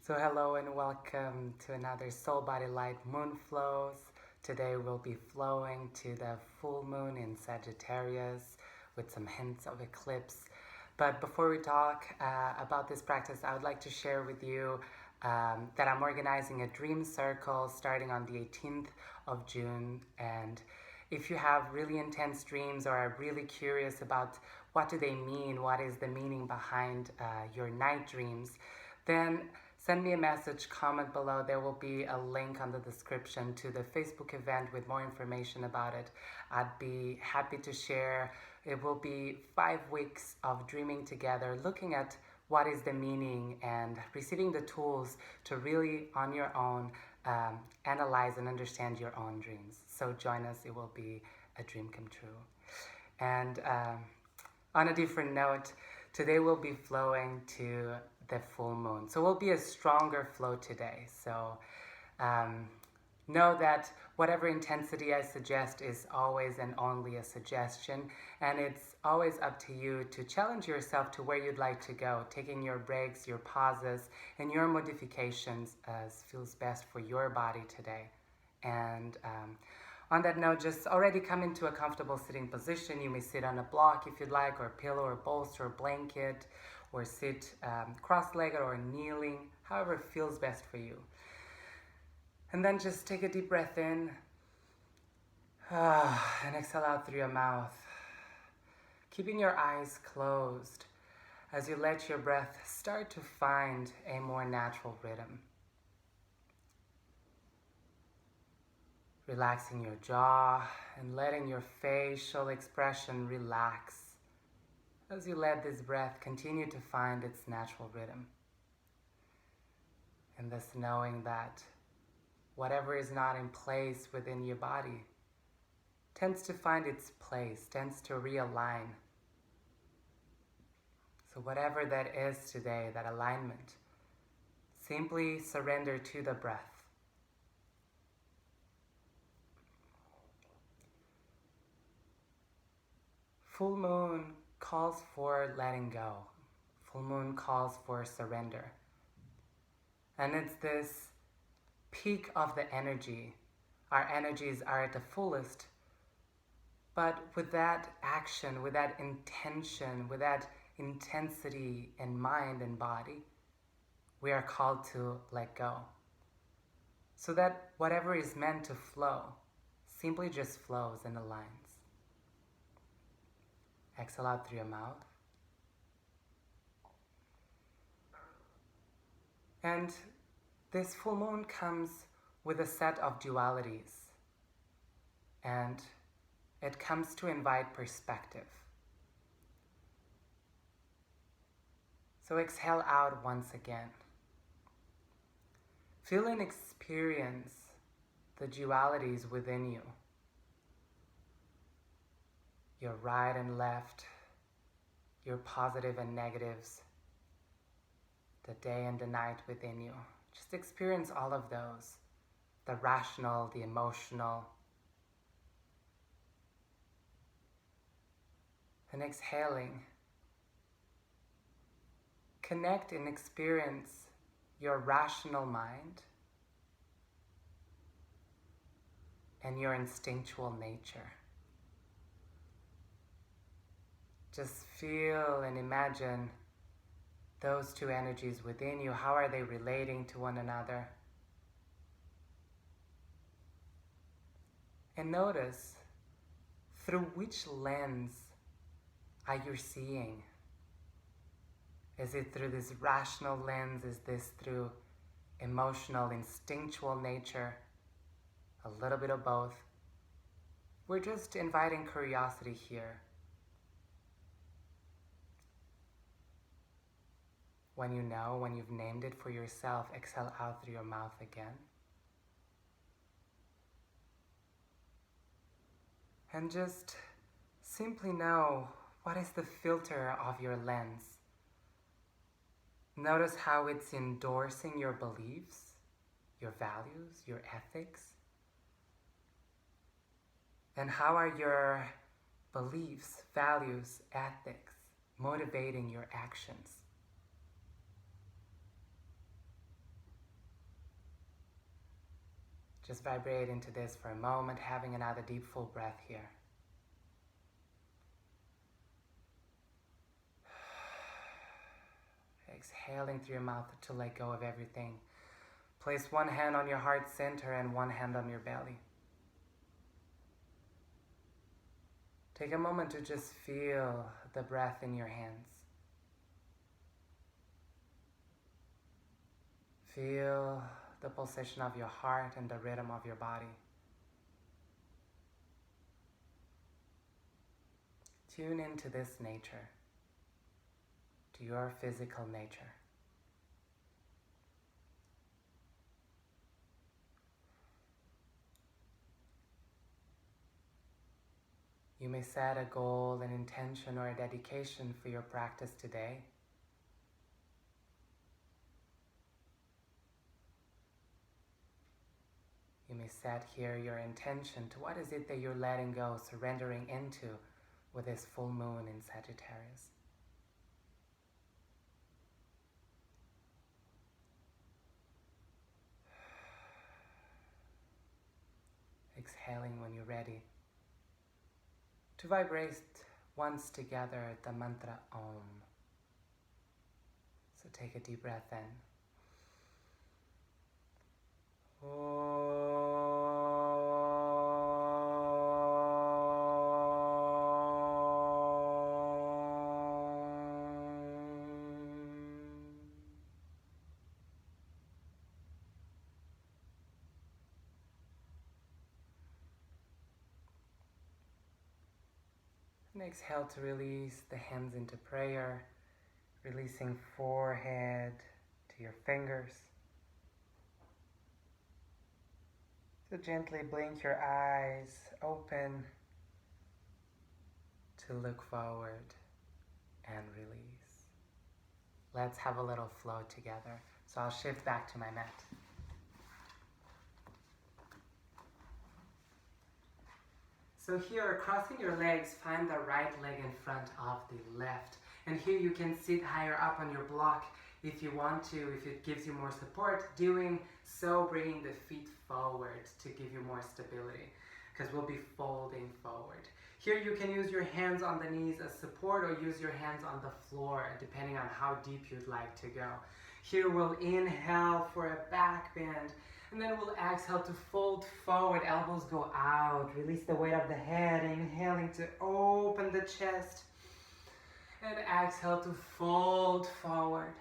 So hello and welcome to another Soul Body Light Moon Flows. Today we'll be flowing to the full moon in Sagittarius with some hints of eclipse. But before we talk about this practice, I would like to share with you that I'm organizing a dream circle starting on the 18th of June. And if you have really intense dreams or are really curious about what do they mean, what is the meaning behind your night dreams, then send me a message, comment below. There will be a link on the description to the Facebook event with more information about it. I'd be happy to share. It will be 5 weeks of dreaming together, looking at what is the meaning and receiving the tools to really, on your own, analyze and understand your own dreams. So join us. It will be a dream come true. And on a different note, today we'll be flowing to the full moon. So it will be a stronger flow today. So know that whatever intensity I suggest is always and only a suggestion, and it's always up to you to challenge yourself to where you'd like to go, taking your breaks, your pauses, and your modifications as feels best for your body today. And on that note, just already come into a comfortable sitting position. You may sit on a block if you'd like, or a pillow or bolster or blanket, or sit cross-legged or kneeling, however feels best for you. And then just take a deep breath in and exhale out through your mouth, keeping your eyes closed as you let your breath start to find a more natural rhythm. Relaxing your jaw and letting your facial expression relax as you let this breath continue to find its natural rhythm. And thus knowing that whatever is not in place within your body tends to find its place, tends to realign. So whatever that is today, that alignment, simply surrender to the breath. Full moon calls for letting go. Full moon calls for surrender. And it's this peak of the energy. Our energies are at the fullest. But with that action, with that intention, with that intensity in mind and body, we are called to let go. So that whatever is meant to flow simply just flows and aligns. Exhale out through your mouth. And this full moon comes with a set of dualities. And it comes to invite perspective. So exhale out once again. Feel and experience the dualities within you. Your right and left, your positive and negatives, the day and the night within you. Just experience all of those, the rational, the emotional. And exhaling, connect and experience your rational mind and your instinctual nature. Just feel and imagine those two energies within you. How are they relating to one another? And notice through which lens are you seeing? Is it through this rational lens? Is this through emotional, instinctual nature? A little bit of both. We're just inviting curiosity here. When you know, when you've named it for yourself, exhale out through your mouth again. And just simply know what is the filter of your lens. Notice how it's endorsing your beliefs, your values, your ethics. And how are your beliefs, values, ethics motivating your actions? Just vibrate into this for a moment, having another deep full breath here. Exhaling through your mouth to let go of everything. Place one hand on your heart center and one hand on your belly. Take a moment to just feel the breath in your hands. Feel the pulsation of your heart and the rhythm of your body. Tune into this nature, to your physical nature. You may set a goal, an intention, or a dedication for your practice today. You may set here your intention to what is it that you're letting go, surrendering into with this full moon in Sagittarius. Exhaling when you're ready to vibrate once together the mantra Om. So take a deep breath in. And exhale to release the hands into prayer, releasing forehead to your fingers. So gently blink your eyes open to look forward and release. Let's have a little flow together. So I'll shift back to my mat. So here, crossing your legs, find the right leg in front of the left. And here you can sit higher up on your block if you want to, if it gives you more support. Doing so, bringing the feet forward to give you more stability, because we'll be folding forward. Here you can use your hands on the knees as support or use your hands on the floor, depending on how deep you'd like to go. Here we'll inhale for a back bend, and then we'll exhale to fold forward, elbows go out, release the weight of the head, inhaling to open the chest, and exhale to fold forward.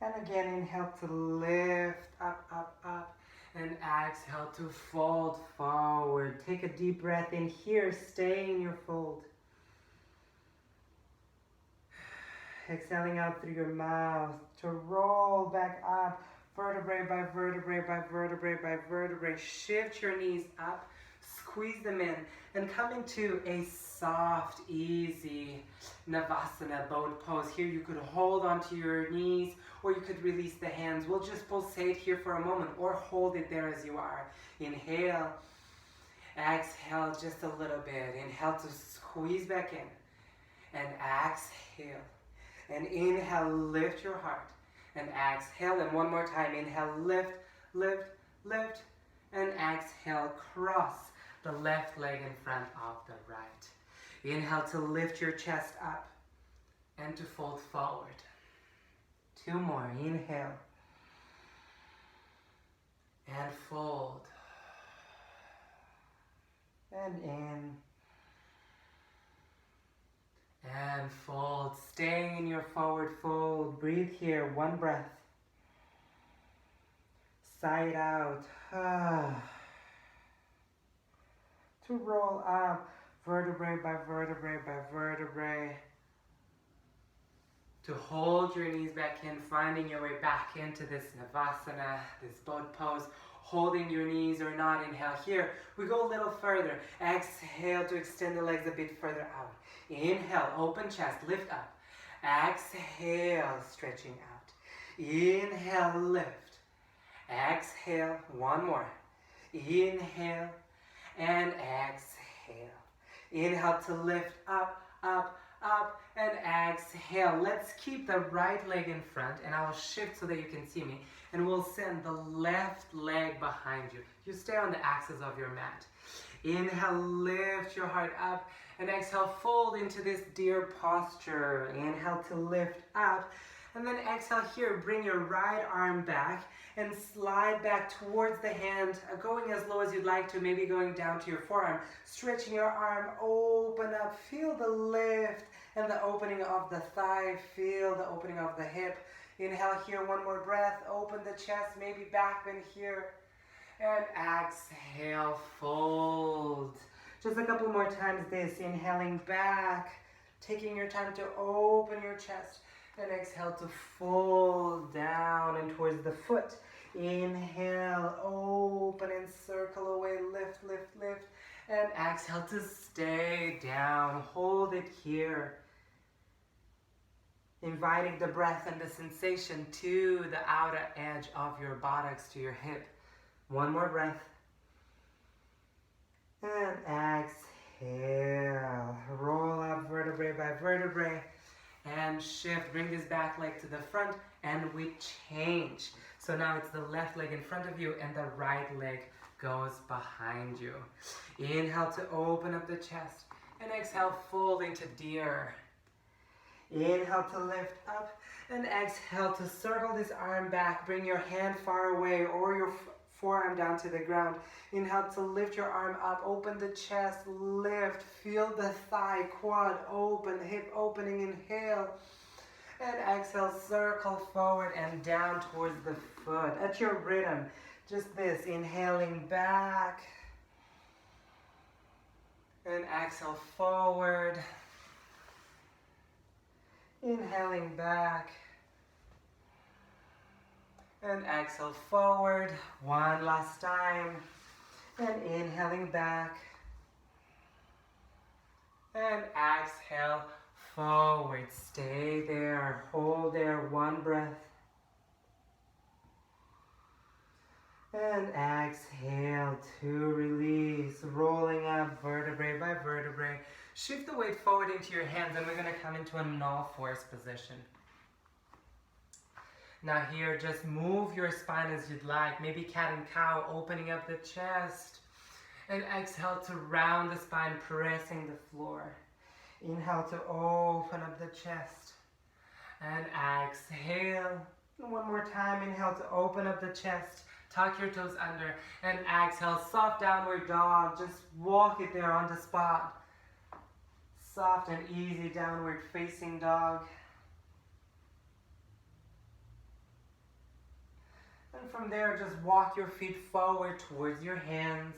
And again, inhale to lift up, up, up, and exhale to fold forward. Take a deep breath in here, stay in your fold. Exhaling out through your mouth to roll back up, vertebrae by vertebrae by vertebrae by vertebrae. Shift your knees up, squeeze them in, and come into a soft, easy Navasana boat pose. Here you could hold onto your knees, or you could release the hands. We'll just pulsate here for a moment, or hold it there as you are. Inhale, exhale just a little bit. Inhale to squeeze back in, and exhale. And inhale, lift your heart, and exhale, and one more time. Inhale, lift, lift, lift, and exhale, cross the left leg in front of the right. Inhale to lift your chest up and to fold forward. Two more. Inhale and fold. And in. And fold. Staying in your forward fold. Breathe here. One breath. Side out. To roll up. Vertebrae by vertebrae by vertebrae. To hold your knees back in, finding your way back into this Navasana, this boat pose, holding your knees or not. Inhale here. We go a little further. Exhale to extend the legs a bit further out. Inhale, open chest, lift up. Exhale, stretching out. Inhale, lift. Exhale, one more. Inhale, and exhale. Inhale to lift up, up, up, and exhale. Let's keep the right leg in front, and I will shift so that you can see me, and we'll send the left leg behind you. You stay on the axis of your mat. Inhale, lift your heart up, and exhale, fold into this deer posture. Inhale to lift up, and then exhale here, bring your right arm back, and slide back towards the hand, going as low as you'd like to, maybe going down to your forearm. Stretching your arm, open up, feel the lift and the opening of the thigh, feel the opening of the hip. Inhale here, one more breath, open the chest, maybe back bend here. And exhale, fold. Just a couple more times this, inhaling back, taking your time to open your chest. And exhale to fold down and towards the foot. Inhale, open and circle away, lift, lift, lift. And exhale to stay down, hold it here. Inviting the breath and the sensation to the outer edge of your buttocks, to your hip. One more breath. And exhale, roll up vertebrae by vertebrae. And shift, bring this back leg to the front, and we change. So now it's the left leg in front of you and the right leg goes behind you. Inhale to open up the chest, and exhale, fold into deer. Inhale to lift up, and exhale to circle this arm back. Bring your hand far away or your forearm down to the ground. Inhale to lift your arm up, open the chest, lift, feel the thigh, quad open, hip opening, inhale. And exhale, circle forward and down towards the foot. At your rhythm, just this, inhaling back. And exhale, forward. Inhaling back. And exhale, forward. One last time. And inhaling back. And exhale, forward. Stay there. Hold there. One breath. And exhale to release. Rolling up vertebrae by vertebrae. Shift the weight forward into your hands, and we're going to come into a null force position. Now here, just move your spine as you'd like. Maybe cat and cow, opening up the chest. And exhale to round the spine, pressing the floor. Inhale to open up the chest. And exhale. And one more time, inhale to open up the chest. Tuck your toes under. And exhale, soft downward dog. Just walk it there on the spot. Soft and easy downward facing dog. And from there, just walk your feet forward towards your hands.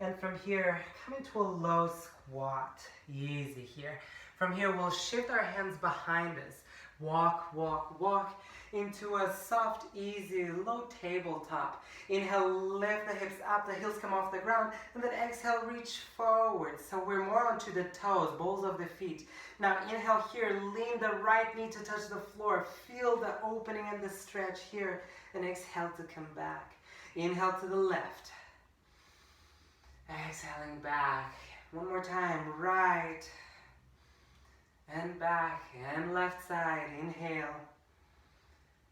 And from here, come into a low squat. Easy here. From here, we'll shift our hands behind us. Walk, walk, walk into a soft, easy, low tabletop. Inhale, lift the hips up, the heels come off the ground, and then exhale, reach forward. So we're more onto the toes, balls of the feet. Now inhale here, lean the right knee to touch the floor. Feel the opening and the stretch here, and exhale to come back. Inhale to the left. Exhaling back. One more time, right and back and left side. Inhale.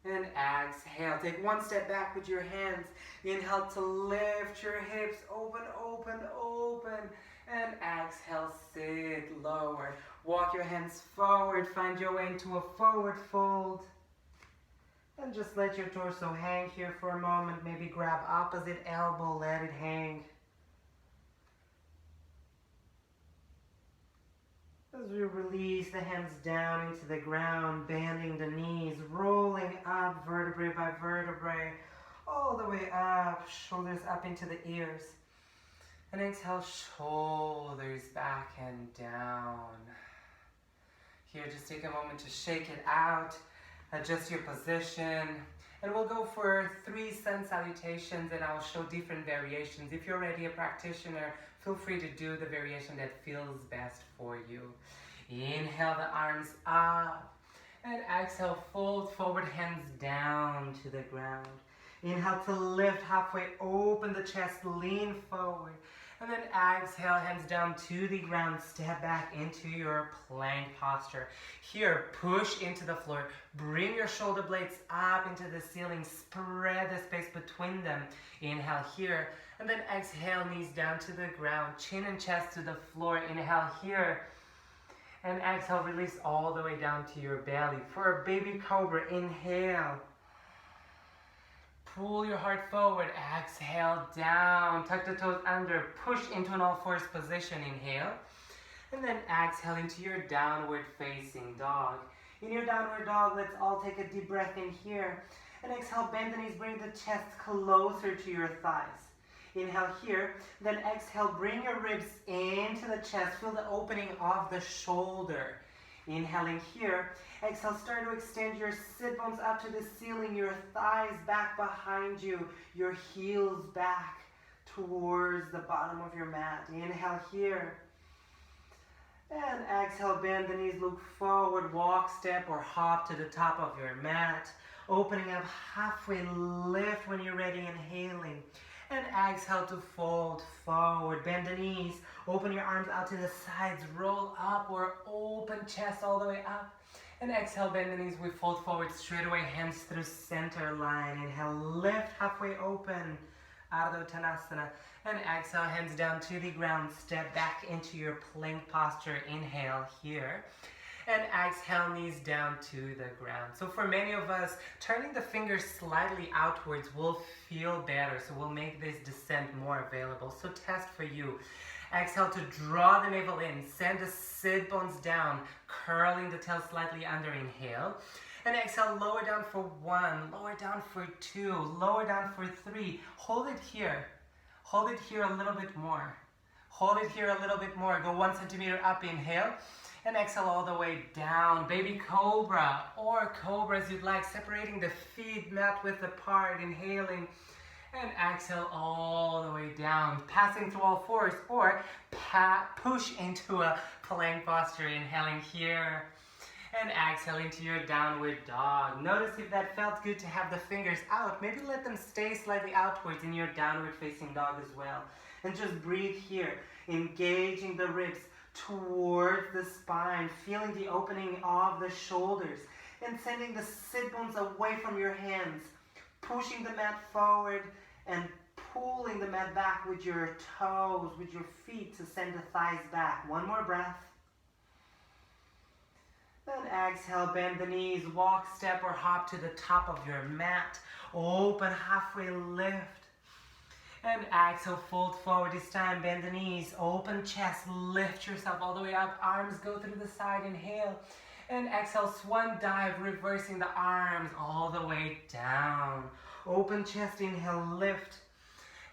And exhale. Take one step back with your hands. Inhale to lift your hips. Open, open, open. And exhale, sit lower. Walk your hands forward. Find your way into a forward fold. And just let your torso hang here for a moment. Maybe grab opposite elbow. Let it hang. As we release the hands down into the ground, bending the knees, rolling up vertebrae by vertebrae, all the way up, shoulders up into the ears. And exhale, shoulders back and down. Here, just take a moment to shake it out, adjust your position, and we'll go for 3 sun salutations, and I'll show different variations. If you're already a practitioner, feel free to do the variation that feels best for you. Inhale the arms up, and exhale, fold forward, hands down to the ground. Inhale to lift halfway, open the chest, lean forward. And then exhale, hands down to the ground. Step back into your plank posture. Here, push into the floor. Bring your shoulder blades up into the ceiling. Spread the space between them. Inhale here. And then exhale, knees down to the ground. Chin and chest to the floor. Inhale here. And exhale, release all the way down to your belly. For a baby cobra, inhale. Pull your heart forward, exhale down, tuck the toes under, push into an all fours position, inhale. And then exhale into your downward facing dog. In your downward dog, let's all take a deep breath in here. And exhale, bend the knees, bring the chest closer to your thighs. Inhale here, then exhale, bring your ribs into the chest, feel the opening of the shoulder. Inhaling here, exhale, start to extend your sit bones up to the ceiling, your thighs back behind you, your heels back towards the bottom of your mat. Inhale here. And exhale, bend the knees, look forward, walk, step, or hop to the top of your mat. Opening up halfway, lift when you're ready, inhaling. And exhale to fold forward, bend the knees, open your arms out to the sides, roll up or open chest all the way up. And exhale, bend the knees, we fold forward straight away, hands through center line. Inhale, lift halfway open, Utkatasana. And exhale, hands down to the ground, step back into your plank posture. Inhale here. And exhale, knees down to the ground. So for many of us, turning the fingers slightly outwards will feel better. So we'll make this descent more available. So test for you. Exhale to draw the navel in. Send the sit bones down, curling the tail slightly under. Inhale. And exhale, lower down for 1, lower down for 2, lower down for 3. Hold it here. Hold it here a little bit more. Hold it here a little bit more. Go 1 centimeter up. Inhale. And exhale all the way down, baby cobra or cobra as you'd like, separating the feet mat width apart, inhaling, and exhale all the way down, passing through all fours, or push into a plank posture, inhaling here, and exhale into your downward dog. Notice if that felt good to have the fingers out, maybe let them stay slightly outwards in your downward facing dog as well. And just breathe here, engaging the ribs towards the spine, feeling the opening of the shoulders, and sending the sit bones away from your hands, pushing the mat forward and pulling the mat back with your toes, with your feet to send the thighs back. One more breath. Then exhale, bend the knees, walk, step, or hop to the top of your mat. Open halfway, lift. And exhale, fold forward this time, bend the knees, open chest, lift yourself all the way up, arms go through the side, inhale. And exhale, swan dive, reversing the arms all the way down. Open chest, inhale, lift.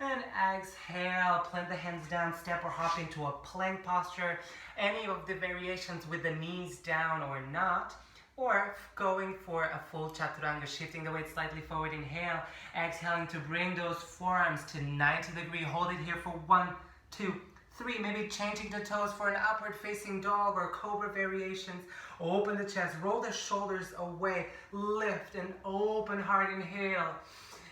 And exhale, plant the hands down, step or hop into a plank posture. Any of the variations with the knees down or not. Or going for a full chaturanga, shifting the weight slightly forward, inhale, exhaling to bring those forearms to 90 degrees. Hold it here for 1, 2, 3. Maybe changing the toes for an upward facing dog or cobra variations. Open the chest, roll the shoulders away, lift and open heart, inhale.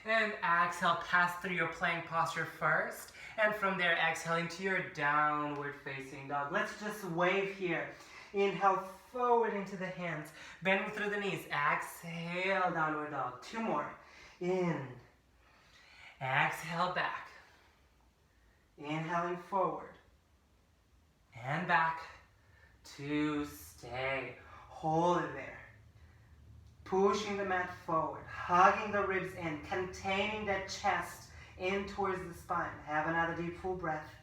And exhale, pass through your plank posture first. And from there, exhale into your downward facing dog. Let's just wave here. Inhale forward into the hands, bending through the knees. Exhale, downward dog. 2 more. In. Exhale, back. Inhaling forward. And back. To stay. Hold it there. Pushing the mat forward, hugging the ribs in, containing that chest in towards the spine. Have another deep full breath.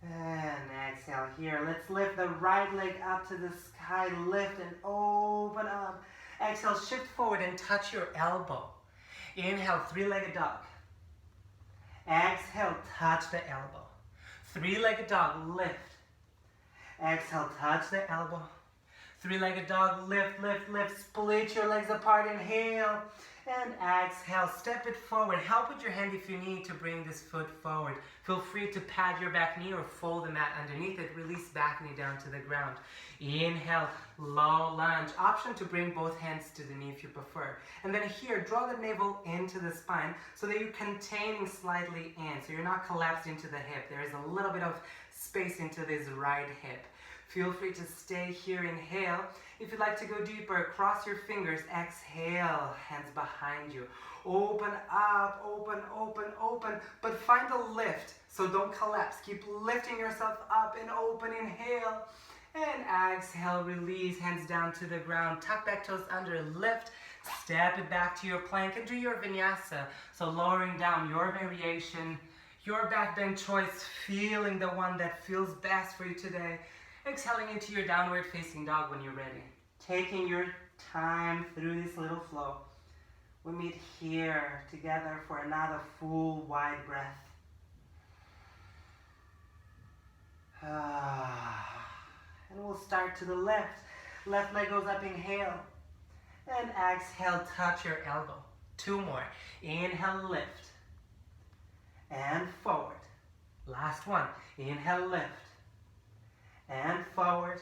And exhale here. Let's lift the right leg up to the sky. Lift and open up. Exhale, shift forward and touch your elbow. Inhale, 3-legged dog. Exhale, touch the elbow. 3-legged dog, lift. Exhale, touch the elbow. Three-legged dog, lift, lift, lift. Split your legs apart, inhale. And exhale, step it forward. Help with your hand if you need to bring this foot forward. Feel free to pad your back knee or fold the mat underneath it. Release back knee down to the ground. Inhale, low lunge. Option to bring both hands to the knee if you prefer. And then here, draw the navel into the spine so that you're containing slightly in. So you're not collapsed into the hip. There is a little bit of space into this right hip. Feel free to stay here, inhale. If you'd like to go deeper, cross your fingers, exhale, hands behind you. Open up, open, open, open, but find a lift, so don't collapse. Keep lifting yourself up and open, inhale. And exhale, release, hands down to the ground. Tuck back toes under, lift, step it back to your plank and do your vinyasa. So lowering down your variation, your back bend choice, feeling the one that feels best for you today. Exhaling into your downward facing dog when you're ready. Taking your time through this little flow. We meet here together for another full wide breath. And we'll start to the left. Left leg goes up, inhale. And exhale, touch your elbow. Two more. Inhale, lift. And forward. Last one. Inhale, lift. And forward.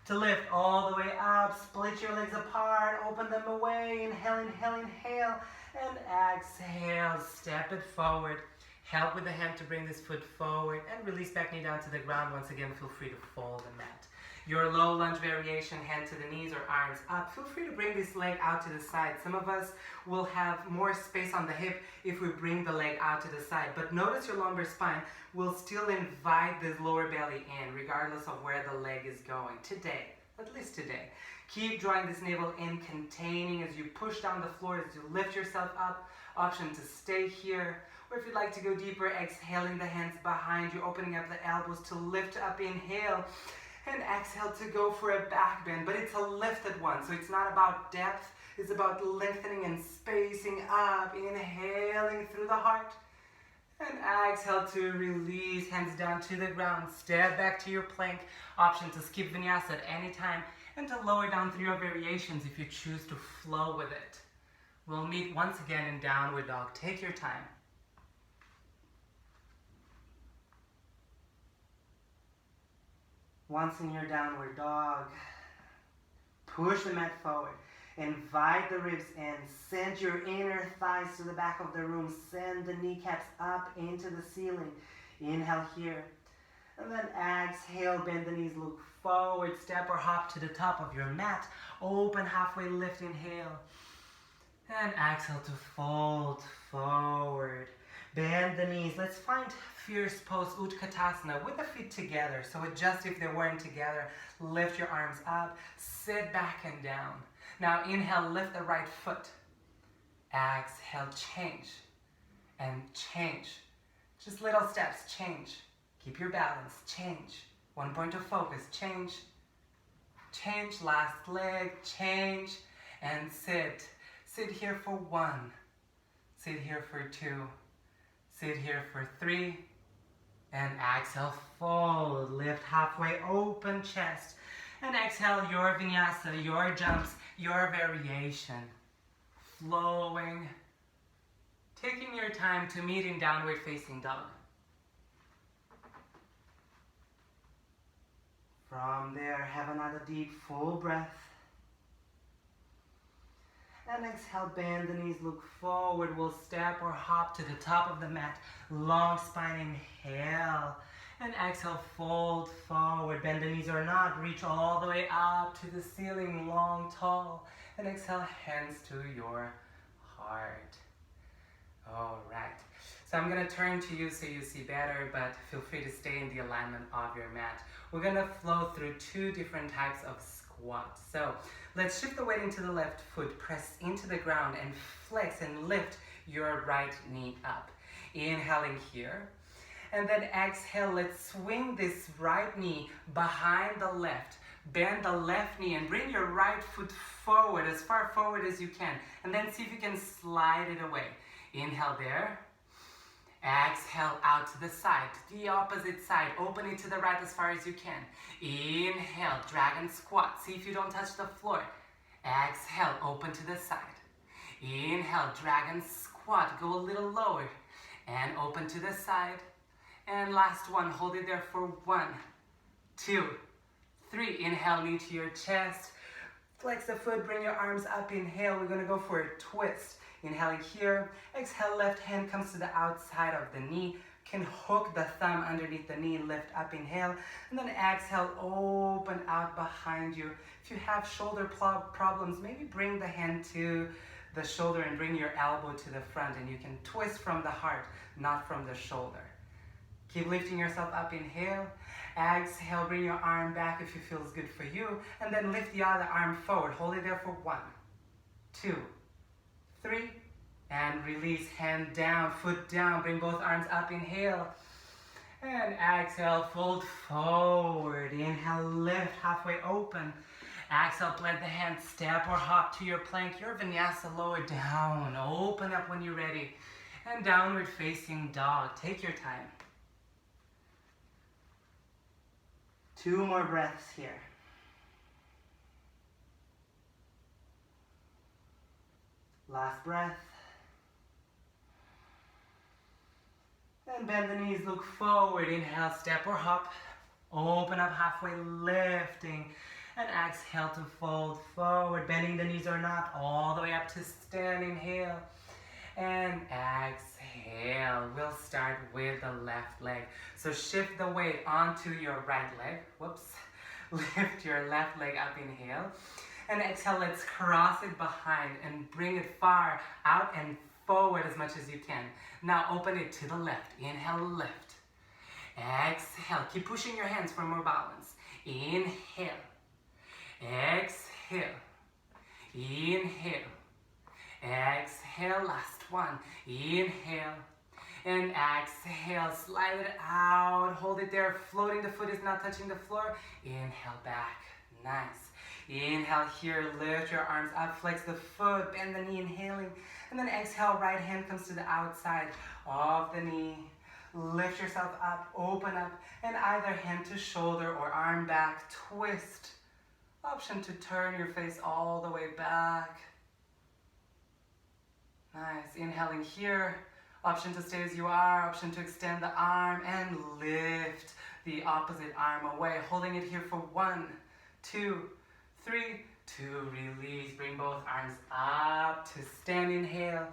To lift all the way up, split your legs apart, open them away, inhale, inhale, inhale, and exhale, step it forward. Help with the hand to bring this foot forward and release back knee down to the ground. Once again, feel free to fold the mat. Your low lunge variation, hand to the knees or arms up. Feel free to bring this leg out to the side. Some of us will have more space on the hip if we bring the leg out to the side. But notice your lumbar spine will still invite this lower belly in, regardless of where the leg is going. Today, at least today. Keep drawing this navel in, containing as you push down the floor, as you lift yourself up. Option to stay here. Or if you'd like to go deeper, exhaling the hands behind you, opening up the elbows to lift up, inhale. And exhale to go for a back bend, but it's a lifted one, so it's not about depth, it's about lengthening and spacing up, inhaling through the heart. And exhale to release, hands down to the ground, step back to your plank. Option to skip vinyasa at any time, and to lower down through your variations if you choose to flow with it. We'll meet once again in downward dog. Take your time. Once in your downward dog, push the mat forward. Invite the ribs in. Send your inner thighs to the back of the room. Send the kneecaps up into the ceiling. Inhale here. And then exhale, bend the knees, look forward, step or hop to the top of your mat. Open halfway, lift, inhale. And exhale to fold forward. Bend the knees. Let's find fierce pose, Utkatasana, with the feet together. So adjust if they weren't together. Lift your arms up. Sit back and down. Now inhale, lift the right foot. Exhale, change. And change. Just little steps, change. Keep your balance, change. One point of focus, change. Change, last leg, change. And sit. Sit here for 1. Sit here for 2. Sit here for 3. And exhale, fold. Lift halfway, open chest. And exhale, your vinyasa, your jumps, your variation. Flowing. Taking your time to meet in downward facing dog. From there, have another deep, full breath. And exhale, bend the knees, look forward. We'll step or hop to the top of the mat. Long spine, inhale. And exhale, fold forward. Bend the knees or not. Reach all the way up to the ceiling, long, tall. And exhale, hands to your heart. All right. So I'm going to turn to you so you see better, but feel free to stay in the alignment of your mat. We're going to flow through 2 different types of squats. So let's shift the weight into the left foot, press into the ground, and flex and lift your right knee up. Inhaling here. And then exhale, let's swing this right knee behind the left. Bend the left knee and bring your right foot forward, as far forward as you can. And then see if you can slide it away. Inhale there. Exhale out to the side, to the opposite side. Open it to the right as far as you can. Inhale, dragon squat. See if you don't touch the floor. Exhale, open to the side. Inhale, dragon squat. Go a little lower and open to the side. And last one, hold it there for 1, 2, 3. Inhale, knee to your chest. Flex the foot, bring your arms up. Inhale, we're gonna go for a twist. Inhaling here. Exhale, left hand comes to the outside of the knee. Can hook the thumb underneath the knee, lift up, inhale. And then exhale, open out behind you. If you have shoulder problems, maybe bring the hand to the shoulder and bring your elbow to the front. And you can twist from the heart, not from the shoulder. Keep lifting yourself up, inhale. Exhale, bring your arm back if it feels good for you. And then lift the other arm forward. Hold it there for 1, 2, 3. And release, hand down, foot down. Bring both arms up, inhale. And exhale, fold forward. Inhale, lift, halfway open. Exhale, blend the hands, step or hop to your plank. Your Vinyasa, lower down. Open up when you're ready. And downward facing dog. Take your time. 2 more breaths here. Last breath. And bend the knees, look forward. Inhale, step or hop. Open up halfway, lifting. And exhale to fold forward. Bending the knees or not, all the way up to stand. Inhale. And exhale. We'll start with the left leg. So shift the weight onto your right leg. Whoops. Lift your left leg up, inhale. And exhale, let's cross it behind and bring it far out and forward as much as you can. Now open it to the left. Inhale, lift. Exhale. Keep pushing your hands for more balance. Inhale. Exhale. Inhale. Exhale. Last one. Inhale. And exhale. Slide it out. Hold it there. Floating. The foot is not touching the floor. Inhale back. Nice. Inhale here. Lift your arms up. Flex the foot. Bend the knee. Inhaling. And then exhale, right hand comes to the outside of the knee. Lift yourself up, open up, and either hand to shoulder or arm back, twist. Option to turn your face all the way back. Nice, inhaling here. Option to stay as you are, option to extend the arm and lift the opposite arm away. Holding it here for 1, 2, 3, to release. Bring both arms up to stand, inhale,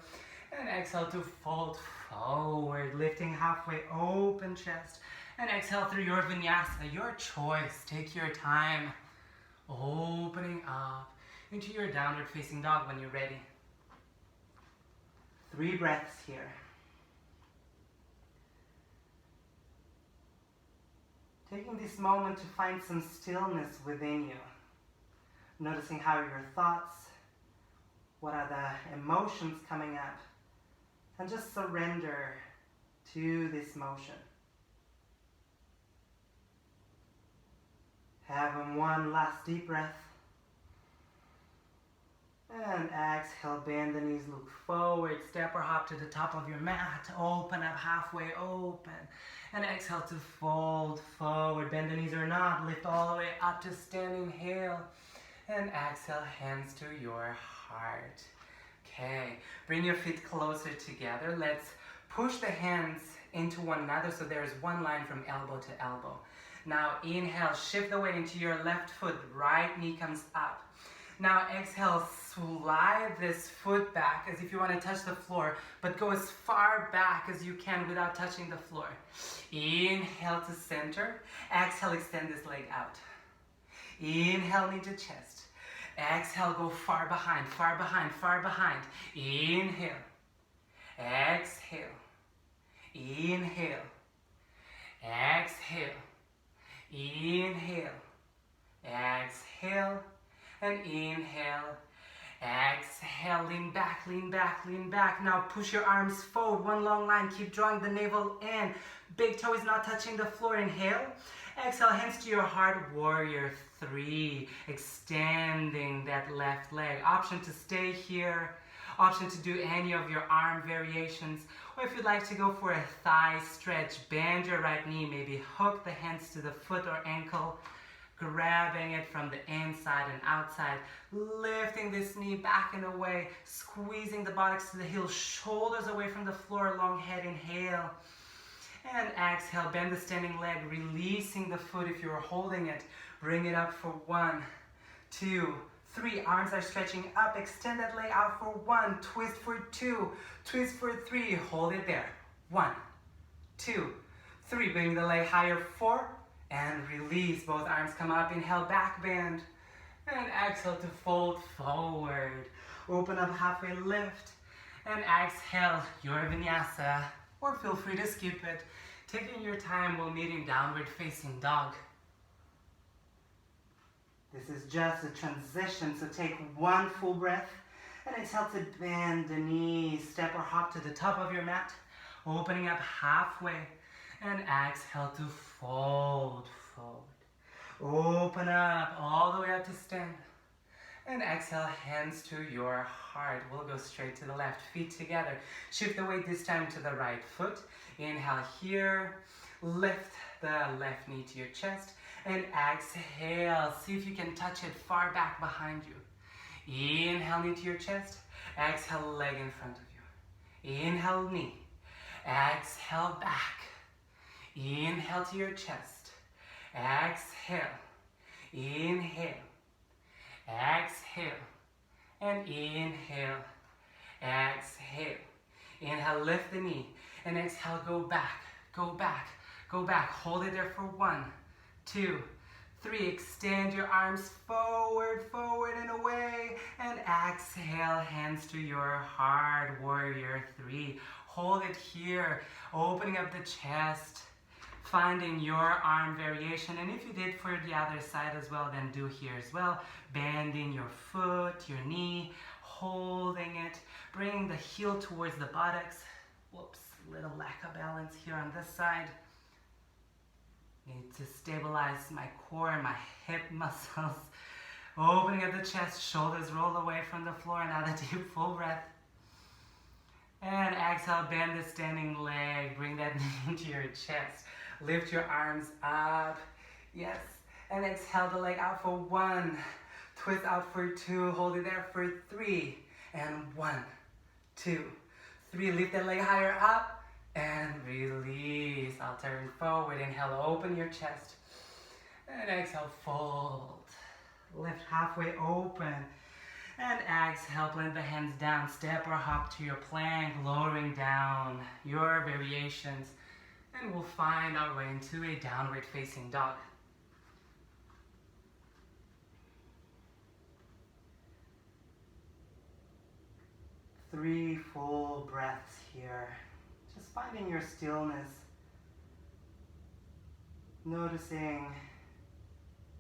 and exhale to fold forward, lifting halfway, open chest, and exhale through your Vinyasa, your choice. Take your time, opening up into your downward facing dog when you're ready. 3 breaths here. Taking this moment to find some stillness within you. Noticing how your thoughts, what are the emotions coming up, and just surrender to this motion. Having 1 last deep breath. And exhale, bend the knees, look forward, step or hop to the top of your mat, open up halfway, open. And exhale to fold forward, bend the knees or not, lift all the way up to stand, inhale. And exhale, hands to your heart. Okay, bring your feet closer together. Let's push the hands into one another so there is one line from elbow to elbow. Now inhale, shift the weight into your left foot, right knee comes up. Now exhale, slide this foot back as if you want to touch the floor, but go as far back as you can without touching the floor. Inhale to center. Exhale, extend this leg out. Inhale, knee to chest. Exhale, go far behind, far behind, far behind. Inhale. Exhale. Inhale. Exhale. Inhale. Exhale. And inhale. Exhale, lean back, lean back, lean back. Now push your arms forward, one long line. Keep drawing the navel in. Big toe is not touching the floor. Inhale. Exhale, hands to your heart, warrior 3. Extending that left leg. Option to stay here. Option to do any of your arm variations, or if you'd like to go for a thigh stretch, bend your right knee, maybe hook the hands to the foot or ankle, grabbing it from the inside and outside, lifting this knee back and away, squeezing the buttocks to the heels, shoulders away from the floor, long head, inhale. And exhale, bend the standing leg, releasing the foot if you are holding it. Bring it up for 1, 2, 3. Arms are stretching up, extend that leg out for 1, twist for 2, twist for 3. Hold it there. 1, 2, 3. Bring the leg higher, 4. And release, both arms come up, inhale, back bend. And exhale to fold forward. Open up, halfway lift. And exhale, your Vinyasa. Or feel free to skip it. Taking your time, we'll meet in downward facing dog. This is just a transition, so take 1 full breath. And exhale to bend the knees, step or hop to the top of your mat. Opening up halfway. And exhale to fold forward. Open up all the way up to stand. And exhale, hands to your heart. We'll go straight to the left, feet together. Shift the weight this time to the right foot. Inhale here. Lift the left knee to your chest. And exhale. See if you can touch it far back behind you. Inhale, knee to your chest. Exhale, leg in front of you. Inhale, knee. Exhale, back. Inhale to your chest. Exhale. Inhale. Exhale. And inhale. Exhale. Inhale, lift the knee. And exhale, go back. Go back. Go back. Hold it there for 1, 2, 3. Extend your arms forward, forward and away. And exhale, hands to your heart. Warrior 3. Hold it here. Opening up the chest. Finding your arm variation, and if you did for the other side as well, then do here as well. Bending your foot, your knee, holding it, bringing the heel towards the buttocks. Whoops, little lack of balance here on this side. Need to stabilize my core and my hip muscles. Opening up the chest, shoulders roll away from the floor, another deep full breath. And exhale, bend the standing leg, bring that knee into your chest. Lift your arms up, yes. And exhale the leg out for 1, twist out for 2, hold it there for 3, and 1, 2, 3. Lift the leg higher up, and release. I'll turn forward, inhale, open your chest, and exhale, fold. Lift halfway open, and exhale, blend the hands down, step or hop to your plank, lowering down your variations. And we'll find our way into a downward facing dog. Three full breaths here. Just finding your stillness. Noticing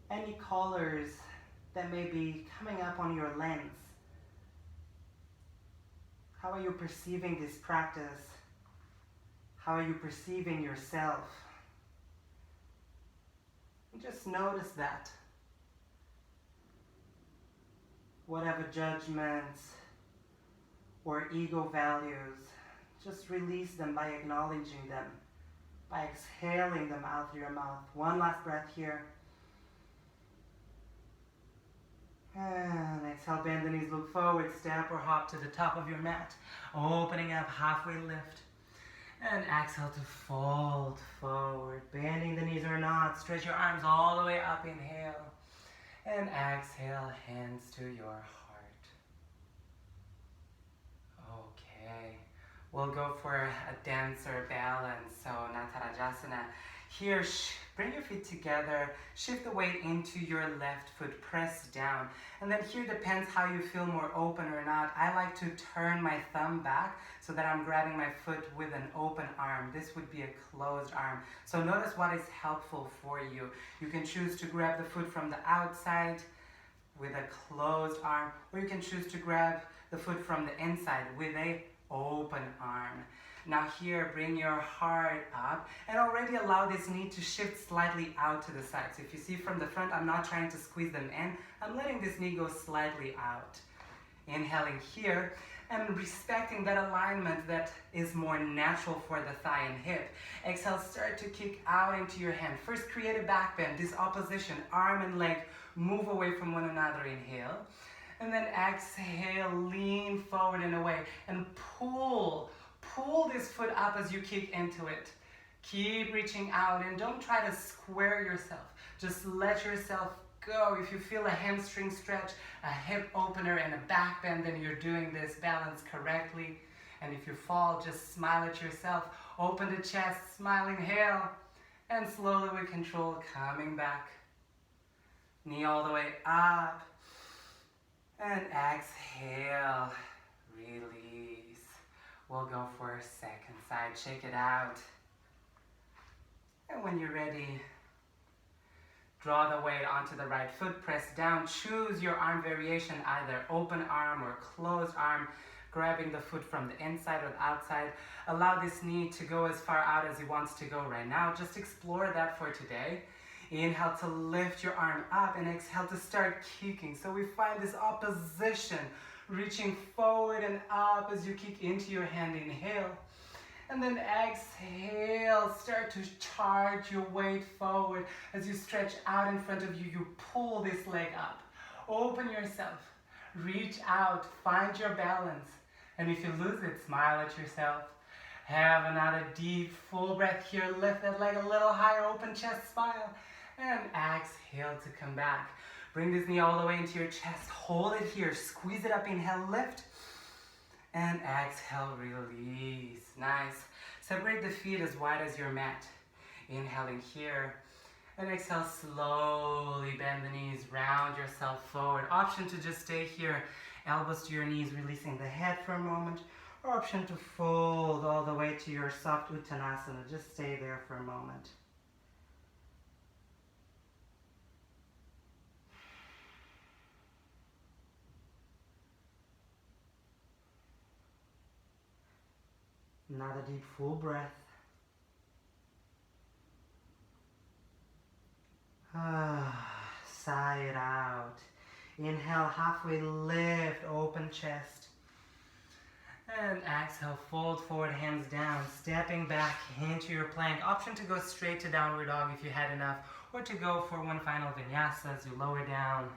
any colors that may be coming up on your lens. How are you perceiving this practice? How are you perceiving yourself? And just notice that. Whatever judgments or ego values, just release them by acknowledging them, by exhaling them out through your mouth. One last breath here. And exhale, bend the knees, look forward, step or hop to the top of your mat. Opening up, halfway lift. And exhale to fold forward, bending the knees or not. Stretch your arms all the way up, inhale. And exhale, hands to your heart. Okay, we'll go for a denser balance. So Utkatasana. Here, bring your feet together, shift the weight into your left foot, press down. And then here depends how you feel more open or not. I like to turn my thumb back so that I'm grabbing my foot with an open arm. This would be a closed arm. So notice what is helpful for you. You can choose to grab the foot from the outside with a closed arm, or you can choose to grab the foot from the inside with a open arm. Now here, bring your heart up and already allow this knee to shift slightly out to the side. So if you see from the front, I'm not trying to squeeze them in. I'm letting this knee go slightly out. Inhaling here, and respecting that alignment that is more natural for the thigh and hip. Exhale, start to kick out into your hand. First, create a back bend, this opposition, arm and leg move away from one another, inhale. And then exhale, lean forward and away, and pull this foot up as you kick into it. Keep reaching out and don't try to square yourself. Just let yourself go. If you feel a hamstring stretch, a hip opener, and a back bend, then you're doing this balance correctly. And if you fall, just smile at yourself. Open the chest, smile, inhale. And slowly with control, coming back. Knee all the way up. And exhale. Release. We'll go for a second side. Shake it out. And when you're ready, draw the weight onto the right foot, press down, choose your arm variation, either open arm or closed arm, grabbing the foot from the inside or the outside. Allow this knee to go as far out as it wants to go right now. Just explore that for today. Inhale to lift your arm up and exhale to start kicking. So we find this opposition, reaching forward and up as you kick into your hand. Inhale. And then exhale, start to charge your weight forward. As you stretch out in front of you, you pull this leg up. Open yourself, reach out, find your balance. And if you lose it, smile at yourself. Have another deep, full breath here. Lift that leg a little higher, open chest, smile. And exhale to come back. Bring this knee all the way into your chest. Hold it here, squeeze it up, inhale, lift. And exhale, release. Nice. Separate the feet as wide as your mat. Inhaling here. And exhale, slowly bend the knees, round yourself forward. Option to just stay here, elbows to your knees, releasing the head for a moment. Or option to fold all the way to your soft Utkatasana. Just stay there for a moment. Another deep, full breath. Sigh it out. Inhale, halfway lift, open chest. And exhale, fold forward, hands down, stepping back into your plank. Option to go straight to downward dog if you had enough, or to go for one final vinyasa as you lower down.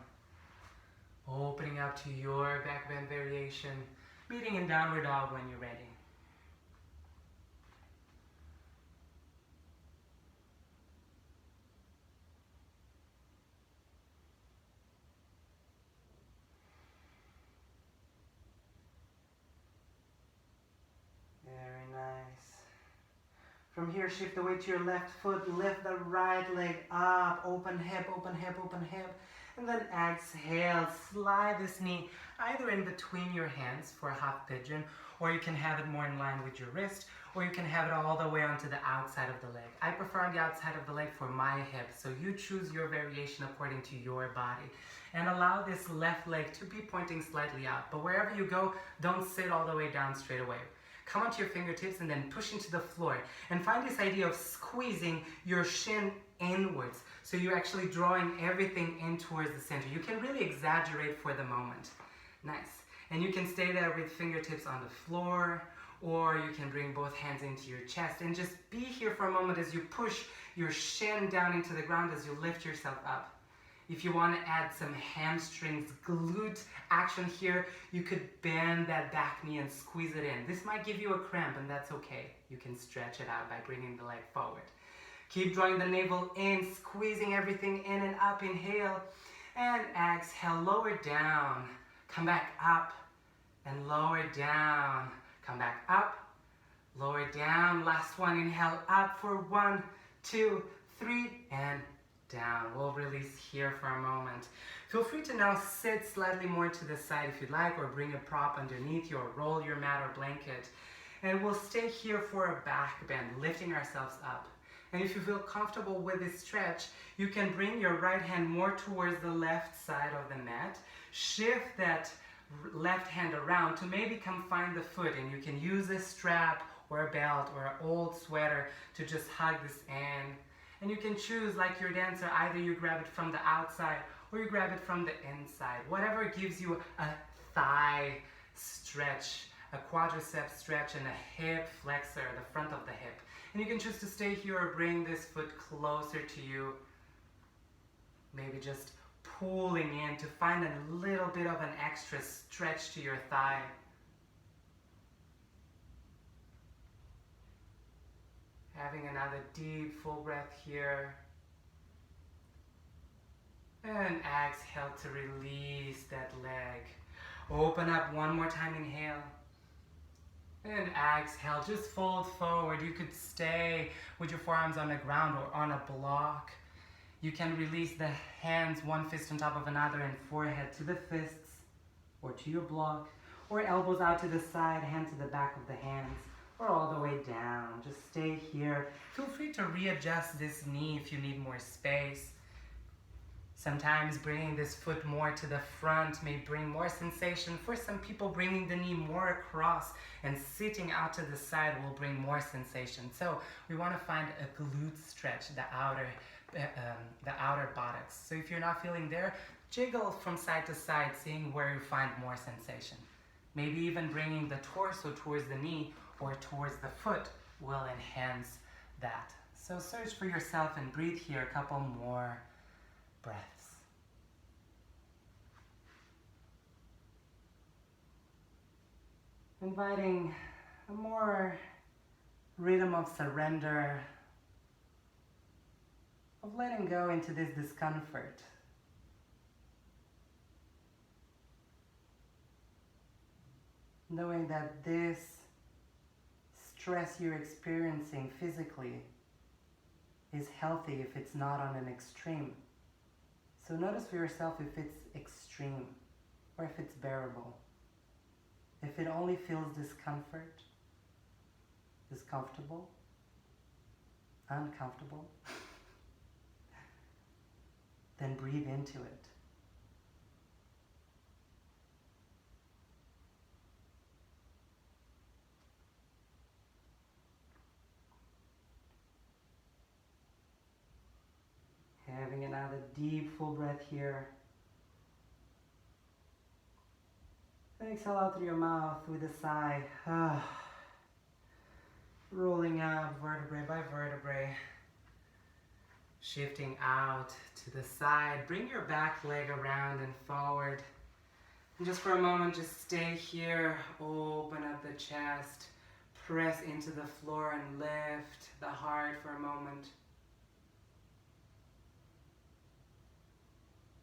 Opening up to your back bend variation, meeting in downward dog when you're ready. From here, shift the weight to your left foot, lift the right leg up, open hip, open hip, open hip. And then exhale, slide this knee either in between your hands for a half pigeon, or you can have it more in line with your wrist, or you can have it all the way onto the outside of the leg. I prefer on the outside of the leg for my hip, so you choose your variation according to your body. And allow this left leg to be pointing slightly out, but wherever you go, don't sit all the way down straight away. Come onto your fingertips and then push into the floor. And find this idea of squeezing your shin inwards. So you're actually drawing everything in towards the center. You can really exaggerate for the moment. Nice. And you can stay there with fingertips on the floor, or you can bring both hands into your chest and just be here for a moment as you push your shin down into the ground as you lift yourself up. If you want to add some hamstrings, glute action here, you could bend that back knee and squeeze it in. This might give you a cramp, and that's okay. You can stretch it out by bringing the leg forward. Keep drawing the navel in, squeezing everything in and up. Inhale and exhale. Lower down. Come back up and lower down. Come back up, lower down. Last one. Inhale up for 1, 2, 3, and down. We'll release here for a moment. Feel free to now sit slightly more to the side if you'd like, or bring a prop underneath you, or roll your mat or blanket. And we'll stay here for a back bend, lifting ourselves up. And if you feel comfortable with this stretch, you can bring your right hand more towards the left side of the mat. Shift that left hand around to maybe come find the foot, and you can use a strap or a belt or an old sweater to just hug this in. And you can choose, like your dancer, either you grab it from the outside or you grab it from the inside. Whatever gives you a thigh stretch, a quadricep stretch and a hip flexor, the front of the hip. And you can choose to stay here or bring this foot closer to you. Maybe just pulling in to find a little bit of an extra stretch to your thigh. Having another deep full breath here. And exhale to release that leg. Open up one more time, inhale. And exhale, just fold forward. You could stay with your forearms on the ground or on a block. You can release the hands, one fist on top of another, and forehead to the fists or to your block, or elbows out to the side, hand to the back of the hands, or all the way down. Just stay here. Feel free to readjust this knee if you need more space. Sometimes bringing this foot more to the front may bring more sensation. For some people, bringing the knee more across and sitting out to the side will bring more sensation. So we want to find a glute stretch, the outer buttocks. So if you're not feeling there, jiggle from side to side, seeing where you find more sensation. Maybe even bringing the torso towards the knee or towards the foot will enhance that. So search for yourself and breathe here a couple more breaths. Inviting a more rhythm of surrender, of letting go into this discomfort. Knowing that this stress you're experiencing physically is healthy if it's not on an extreme. So notice for yourself if it's extreme or if it's bearable. If it only feels discomfort, discomfortable, uncomfortable, then breathe into it. Having another deep full breath here. Exhale out through your mouth with a sigh. Rolling out vertebrae by vertebrae. Shifting out to the side. Bring your back leg around and forward. And just for a moment, just stay here. Open up the chest. Press into the floor and lift the heart for a moment.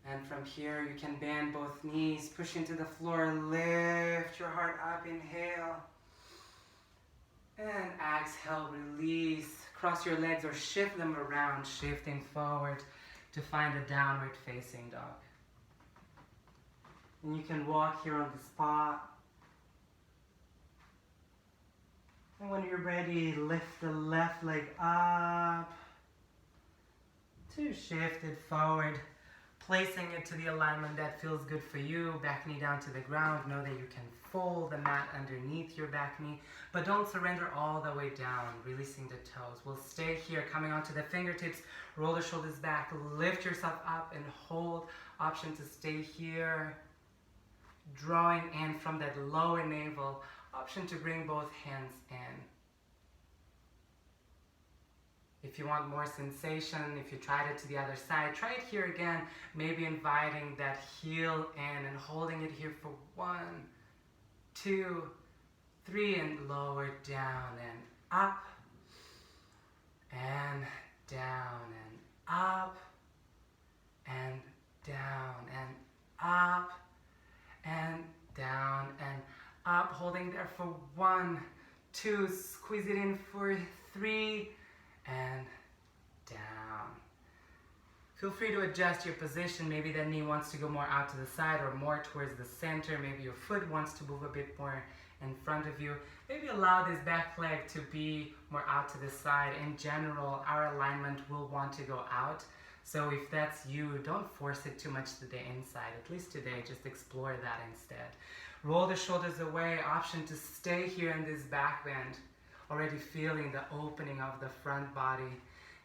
And from here, you can bend both knees, push into the floor, lift your heart up, inhale. And exhale, release. Cross your legs or shift them around, shifting forward to find a downward facing dog. And you can walk here on the spot. And when you're ready, lift the left leg up to shift it forward. Placing it to the alignment that feels good for you. Back knee down to the ground. Know that you can fold the mat underneath your back knee, but don't surrender all the way down, releasing the toes. We'll stay here, coming onto the fingertips, roll the shoulders back, lift yourself up and hold. Option to stay here, drawing in from that lower navel. Option to bring both hands in. If you want more sensation, if you tried it to the other side, try it here again. Maybe inviting that heel in and holding it here for 1, 2, 3, and lower down and up, and down and up, and down and up, and down and up. Holding there for 1, 2, squeeze it in for 3, and down. Feel free to adjust your position. Maybe that knee wants to go more out to the side or more towards the center. Maybe your foot wants to move a bit more in front of you. Maybe allow this back leg to be more out to the side. In general, our alignment will want to go out. So if that's you, don't force it too much to the inside. At least today, just explore that instead. Roll the shoulders away. Option to stay here in this back bend. Already feeling the opening of the front body.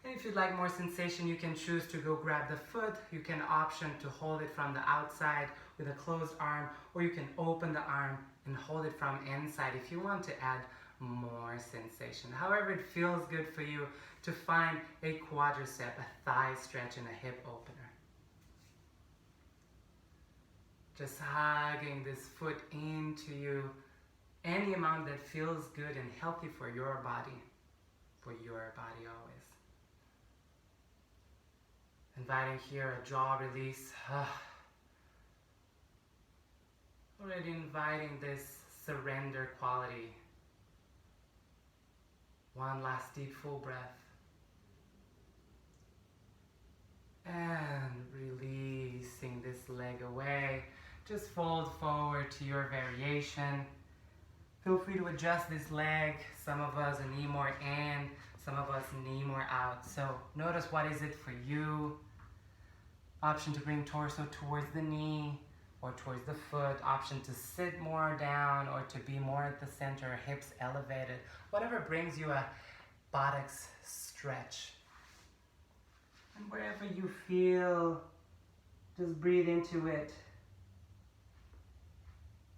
And if you'd like more sensation, you can choose to go grab the foot. You can option to hold it from the outside with a closed arm, or you can open the arm and hold it from inside if you want to add more sensation. However it feels good for you to find a quadricep, a thigh stretch, and a hip opener. Just hugging this foot into you, any amount that feels good and healthy for your body always. Inviting here a jaw release. Already inviting this surrender quality. One last deep full breath. And releasing this leg away. Just fold forward to your variation. Feel free to adjust this leg. Some of us a knee more in, some of us knee more out. So notice what is it for you. Option to bring torso towards the knee or towards the foot. Option to sit more down or to be more at the center, hips elevated. Whatever brings you a buttocks stretch. And wherever you feel, just breathe into it.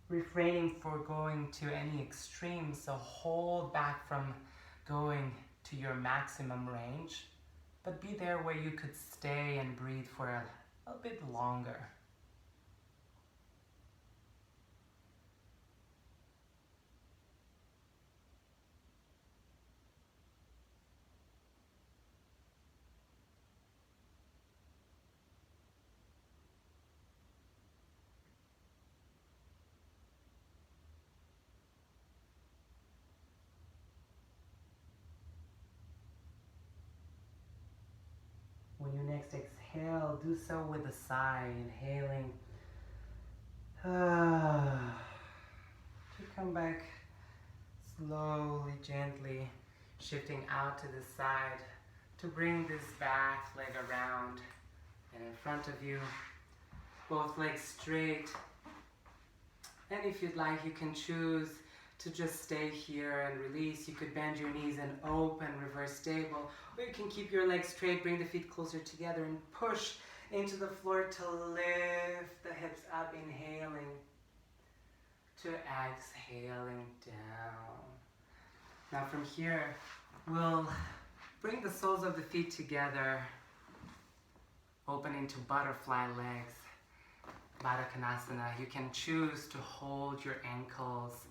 Refraining for going to any extremes, so hold back from going to your maximum range, but be there where you could stay and breathe for a bit longer. When you next exhale, do so with a sigh, inhaling to come back slowly, gently, shifting out to the side to bring this back leg around and in front of you, both legs straight. And if you'd like, you can choose to just stay here and release. You could bend your knees and open, reverse stable, or you can keep your legs straight, bring the feet closer together and push into the floor to lift the hips up, inhaling to exhaling down. Now from here, we'll bring the soles of the feet together, open into butterfly legs, Utkatasana. You can choose to hold your ankles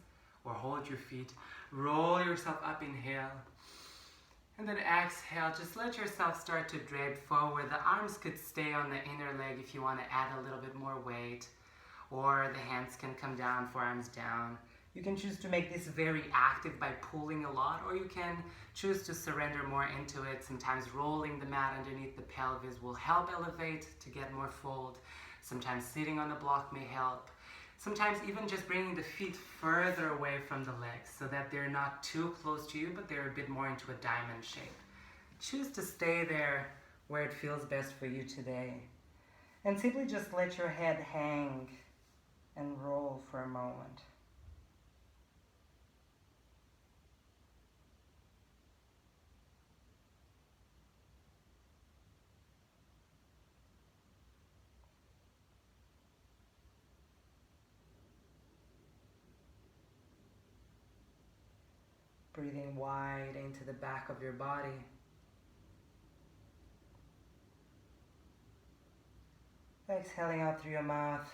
or hold your feet, roll yourself up, inhale, and then exhale. Just let yourself start to drape forward. The arms could stay on the inner leg if you want to add a little bit more weight, or the hands can come down, forearms down. You can choose to make this very active by pulling a lot, or you can choose to surrender more into it. Sometimes rolling the mat underneath the pelvis will help elevate to get more fold. Sometimes sitting on the block may help. Sometimes even just bringing the feet further away from the legs so that they're not too close to you, but they're a bit more into a diamond shape. Choose to stay there where it feels best for you today. And simply just let your head hang and roll for a moment. Breathing wide into the back of your body. Exhaling out through your mouth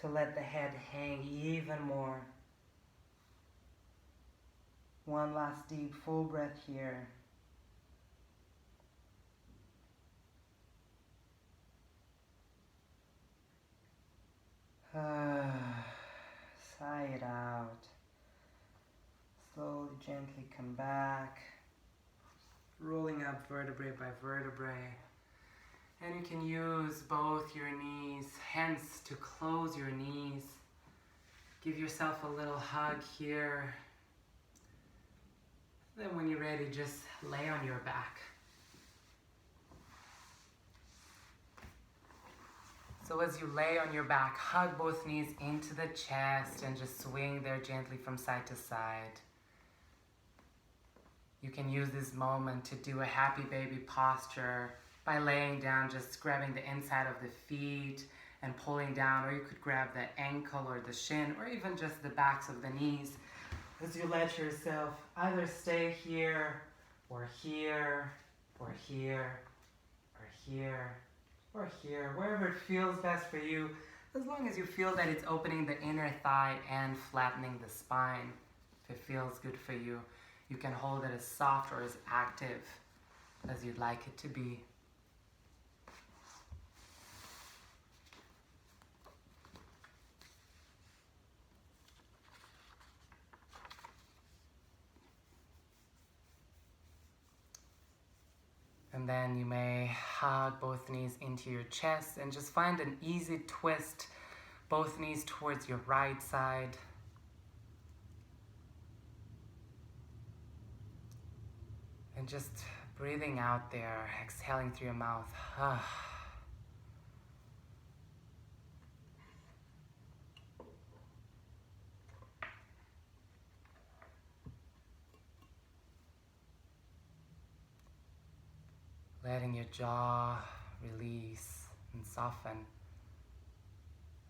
to let the head hang even more. One last deep full breath here. Sigh it out. Slowly, gently come back, rolling up vertebrae by vertebrae. And you can use both your knees, hands to close your knees. Give yourself a little hug here. Then when you're ready, just lay on your back. So as you lay on your back, hug both knees into the chest and just swing there gently from side to side. You can use this moment to do a happy baby posture by laying down, just grabbing the inside of the feet and pulling down, or you could grab the ankle or the shin, or even just the backs of the knees as you let yourself either stay here, or here, or here, or here, or here, wherever it feels best for you, as long as you feel that it's opening the inner thigh and flattening the spine. If it feels good for you, you can hold it as soft or as active as you'd like it to be. And then you may hug both knees into your chest and just find an easy twist, both knees towards your right side. And just breathing out there, exhaling through your mouth. Letting your jaw release and soften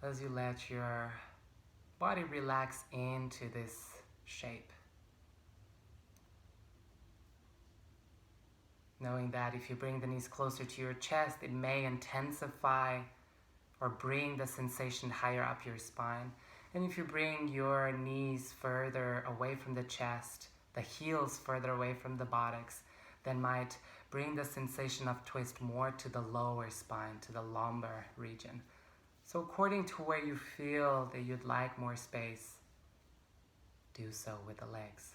as you let your body relax into this shape. Knowing that if you bring the knees closer to your chest, it may intensify or bring the sensation higher up your spine. And if you bring your knees further away from the chest, the heels further away from the buttocks, then might bring the sensation of twist more to the lower spine, to the lumbar region. So according to where you feel that you'd like more space, do so with the legs.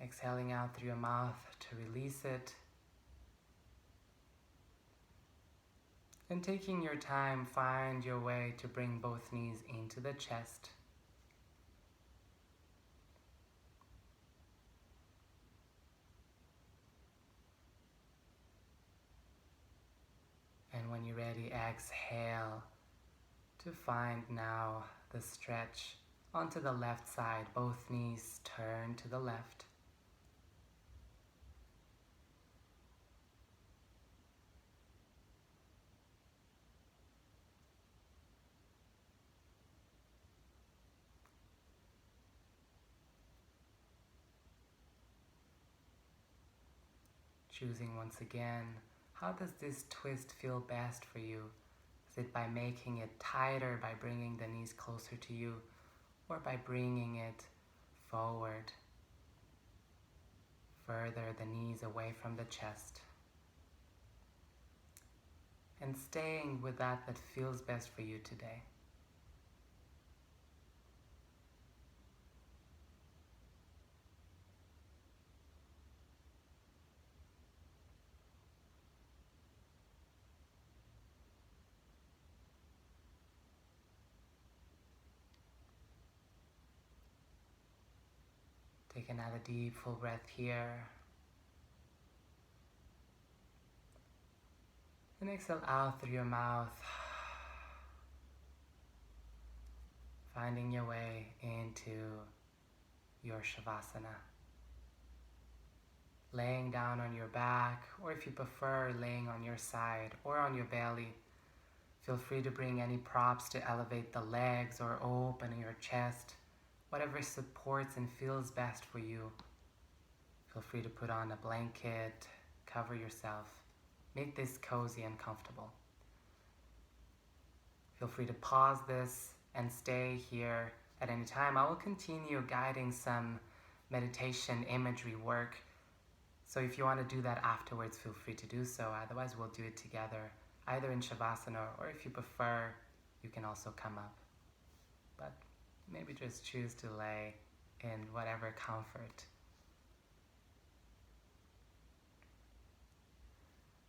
Exhaling out through your mouth to release it. And taking your time, find your way to bring both knees into the chest. And when you're ready, exhale to find now the stretch onto the left side. Both knees turn to the left. Choosing once again, how does this twist feel best for you? Is it by making it tighter, by bringing the knees closer to you, or by bringing it forward, further the knees away from the chest? And staying with that feels best for you today. Take another deep, full breath here. And exhale out through your mouth. Finding your way into your Shavasana. Laying down on your back, or if you prefer, laying on your side or on your belly. Feel free to bring any props to elevate the legs or open your chest. Whatever supports and feels best for you. Feel free to put on a blanket, cover yourself. Make this cozy and comfortable. Feel free to pause this and stay here at any time. I will continue guiding some meditation imagery work. So if you want to do that afterwards, feel free to do so. Otherwise, we'll do it together, either in Shavasana, or if you prefer, you can also come up. But maybe just choose to lay in whatever comfort.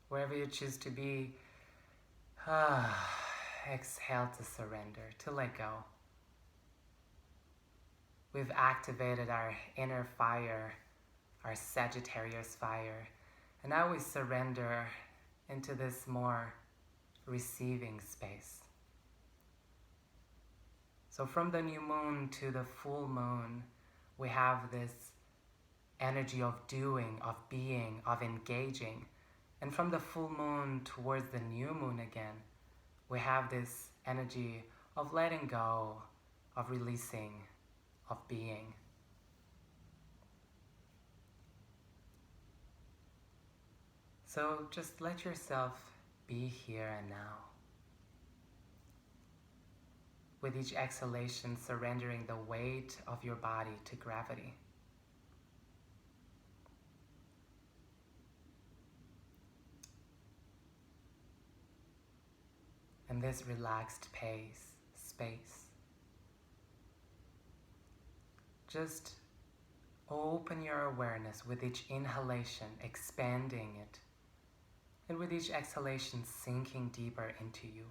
Wherever you choose to be, exhale to surrender, to let go. we've activated our inner fire, our Sagittarius fire, and now we surrender into this more receiving space. So from the new moon to the full moon, we have this energy of doing, of being, of engaging. And from the full moon towards the new moon again, we have this energy of letting go, of releasing, of being. So just let yourself be here and now. With each exhalation, surrendering the weight of your body to gravity. And this relaxed space. Just open your awareness with each inhalation, expanding it. And with each exhalation, sinking deeper into you.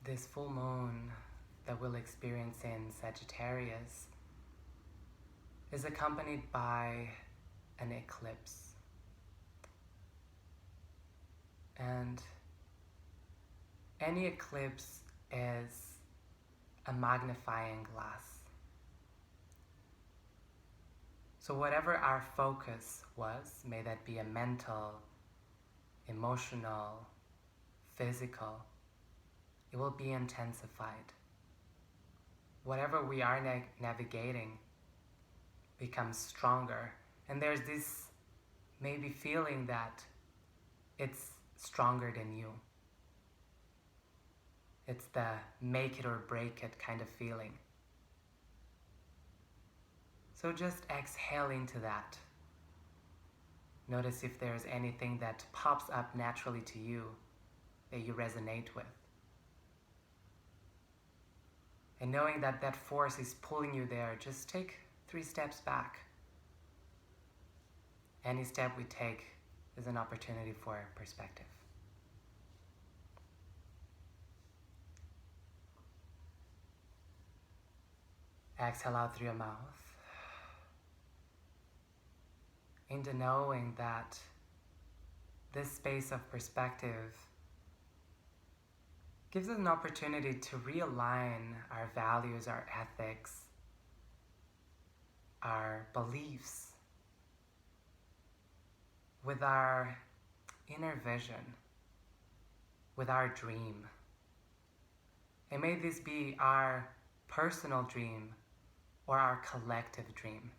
This full moon that we'll experience in Sagittarius is accompanied by an eclipse. And any eclipse is a magnifying glass. So whatever our focus was, may that be a mental, emotional, physical, it will be intensified. Whatever we are navigating becomes stronger. And there's this maybe feeling that it's stronger than you. It's the make it or break it kind of feeling. So just exhale into that. Notice if there's anything that pops up naturally to you that you resonate with. And knowing that that force is pulling you there, just take 3 steps back. Any step we take is an opportunity for perspective. Exhale out through your mouth. Into knowing that this space of perspective gives us an opportunity to realign our values, our ethics, our beliefs with our inner vision, with our dream. And may this be our personal dream or our collective dream.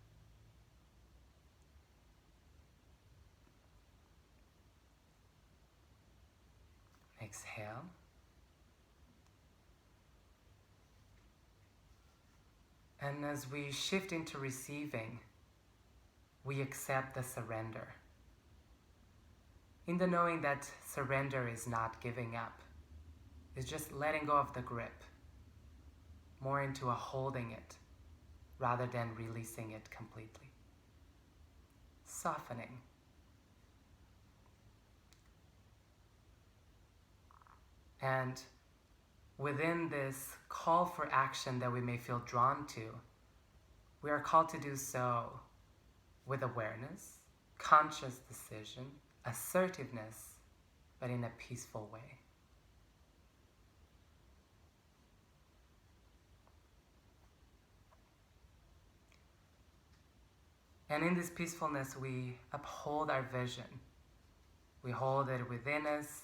Exhale. And as we shift into receiving, we accept the surrender. In the knowing that surrender is not giving up, it's just letting go of the grip, more into a holding it, rather than releasing it completely. Softening. And within this call for action that we may feel drawn to, we are called to do so with awareness, conscious decision, assertiveness, but in a peaceful way. And in this peacefulness, we uphold our vision. We hold it within us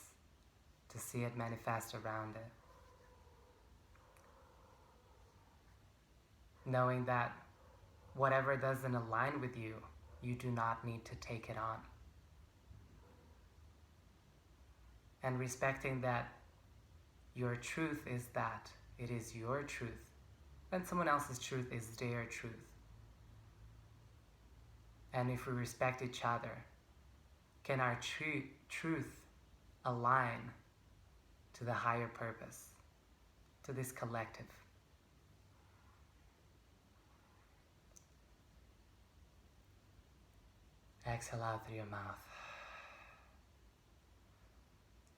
to see it manifest around it. Knowing that whatever doesn't align with you, you do not need to take it on. And respecting that your truth is that it is your truth, and someone else's truth is their truth. And if we respect each other, can our truth align to the higher purpose, to this collective? Exhale out through your mouth.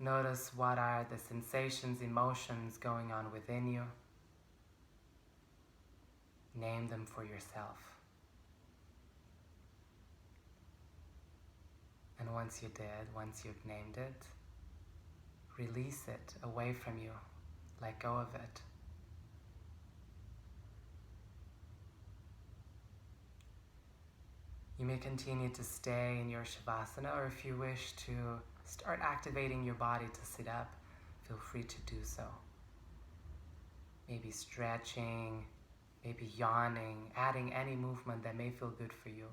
Notice what are the sensations, emotions going on within you. Name them for yourself. And once you did, once you've named it, release it away from you. Let go of it. You may continue to stay in your Shavasana, or if you wish to start activating your body to sit up, feel free to do so. Maybe stretching, maybe yawning, adding any movement that may feel good for you.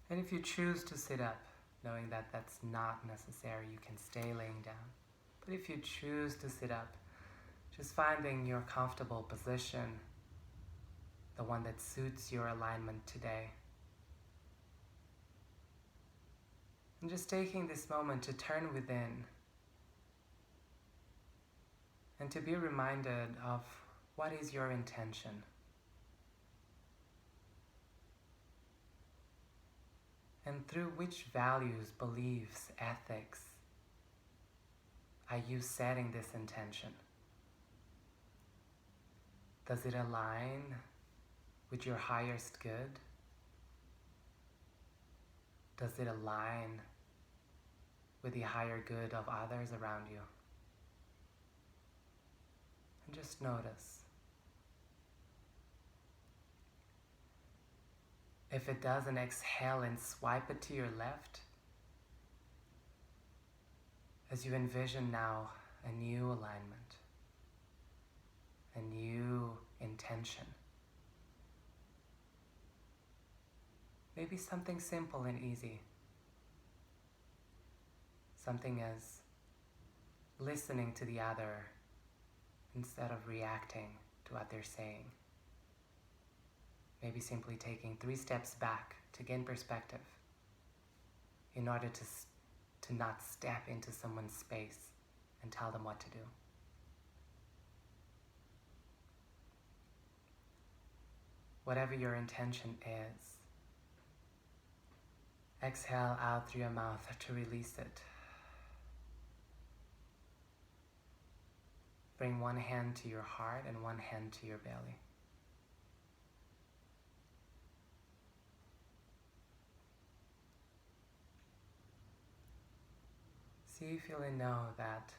And if you choose to sit up, knowing that that's not necessary, you can stay laying down. But if you choose to sit up, just finding your comfortable position, the one that suits your alignment today. And just taking this moment to turn within and to be reminded of what is your intention. And through which values, beliefs, ethics are you setting this intention? Does it align with your highest good? Does it align with the higher good of others around you? And just notice. If it doesn't, exhale and swipe it to your left as you envision now a new alignment, a new intention. Maybe something simple and easy. Something as listening to the other instead of reacting to what they're saying. Maybe simply taking 3 steps back to gain perspective in order to not step into someone's space and tell them what to do. Whatever your intention is, exhale out through your mouth to release it. Bring one hand to your heart and one hand to your belly. See if you'll know that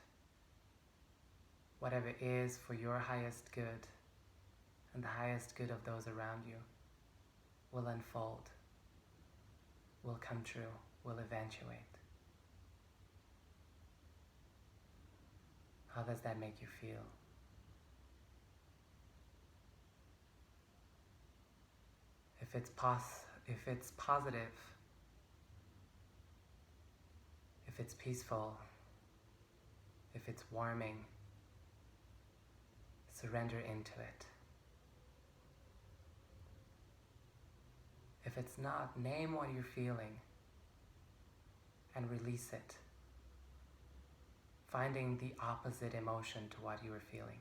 whatever is for your highest good and the highest good of those around you will unfold, will come true, will eventuate. How does that make you feel? If it's positive, if it's peaceful, if it's warming, surrender into it. If it's not, name what you're feeling and release it, finding the opposite emotion to what you were feeling.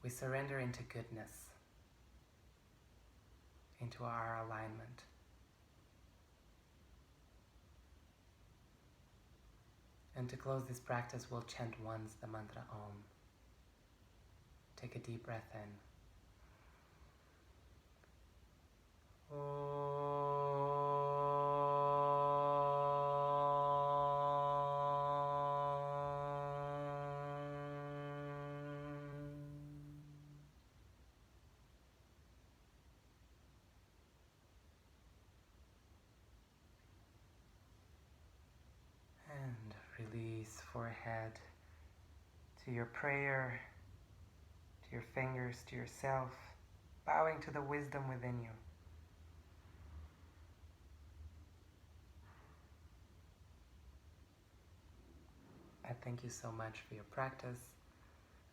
We surrender into goodness, into our alignment. And to close this practice, we'll chant once the mantra Om. Take a deep breath in. And release forehead to your prayer, to your fingers, to yourself, bowing to the wisdom within you. I thank you so much for your practice,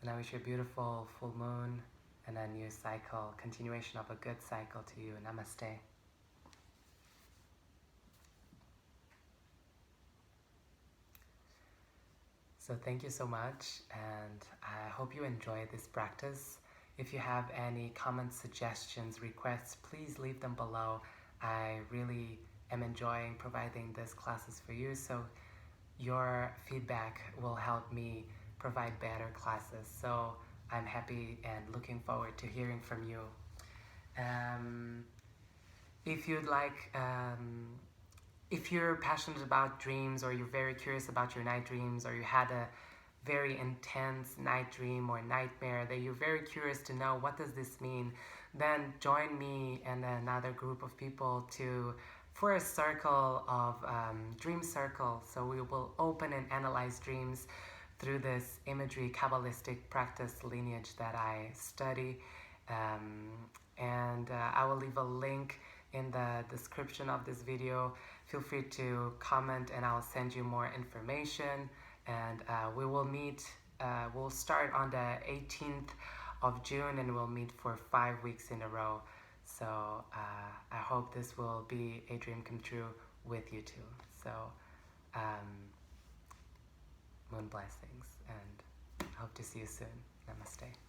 and I wish you a beautiful full moon and a new cycle, continuation of a good cycle to you. Namaste. So thank you so much, and I hope you enjoyed this practice. If you have any comments, suggestions, requests, please leave them below. I really am enjoying providing these classes for you, so your feedback will help me provide better classes. So I'm happy and looking forward to hearing from you. If you'd like, if you're passionate about dreams, or you're very curious about your night dreams, or you had a very intense night dream or nightmare that you're very curious to know what does this mean, then join me and another group of people for a circle of dream circle. So we will open and analyze dreams through this imagery Kabbalistic practice lineage that I study. I will leave a link in the description of this video. Feel free to comment and I'll send you more information. And we will meet, we'll start on the 18th of June and we'll meet for 5 weeks in a row. So I hope this will be a dream come true with you too. So moon blessings, and I hope to see you soon. Namaste.